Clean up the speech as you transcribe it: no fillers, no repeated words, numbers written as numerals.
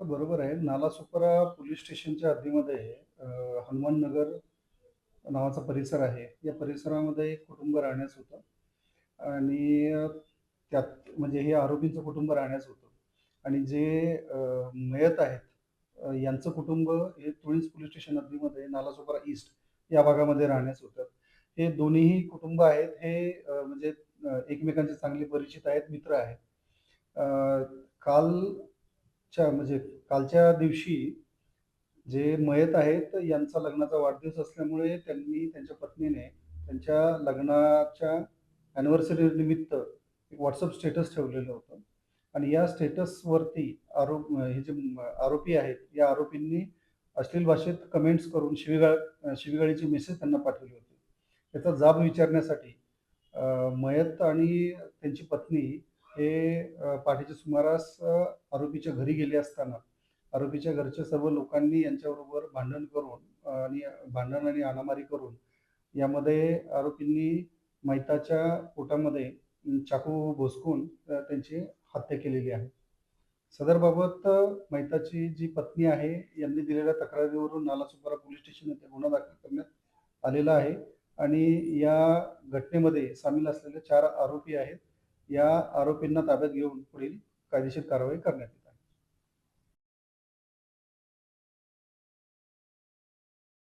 बरोबर आहे. नालासोपारा पोलीस स्टेशनच्या हद्दीमध्ये हनुमान नगर नावाचा परिसर आहे. या परिसरामध्ये एक कुटुंब राहण्यास होतं आणि त्यात म्हणजे हे आरोपींचं कुटुंब राहण्यास होतं आणि जे मयत आहेत यांचं कुटुंब हे तुळीज पोलीस स्टेशन हद्दीमध्ये नालासोपारा ईस्ट या भागामध्ये राहण्यास होतं. हे दोन्हीही कुटुंब आहेत हे म्हणजे एकमेकांचे चांगले परिचित आहेत, मित्र आहेत. अ, कालच्या म्हणजे कालच्या दिवशी जे मयत आहेत यांचा लग्नाचा वाढदिवस असल्यामुळे त्यांनी त्यांच्या पत्नीने त्यांच्या लग्नाच्या अॅनिव्हर्सरी निमित्त एक WhatsApp स्टेटस ठेवलेलं होतं आणि या स्टेटसवरती हे जे आरोपी आहेत, या आरोपींनी अश्लील भाषेत कमेंट्स करून शिवीगाळीचे मेसेज त्यांना पाठवले होते. त्याचा जाब विचारण्यासाठी मयत आणि त्यांची पत्नी हे पहाटेच्या सुमारास आरोपीच्या घरी गेले असताना आरोपीच्या घरच्या सर्व लोकांनी यांच्याबरोबर भांडण करून भांडण आणि हाणामारी करून यामध्ये आरोपींनी मयताच्या पोटामध्ये चाकू भोसकून त्यांची हत्या केलेली आहे. सदरबाबत मयताची जी पत्नी आहे यांनी दिलेल्या तक्रारीवरून नालासोपारा पोलीस स्टेशन येथे गुन्हा दाखल करण्यात आलेला आहे आणि या घटनेमध्ये सामील असलेले 4 आरोपी आहेत. या आरोपींना ताब्यात घेऊन पुढील कायदेशीर कारवाई करण्यात येईल.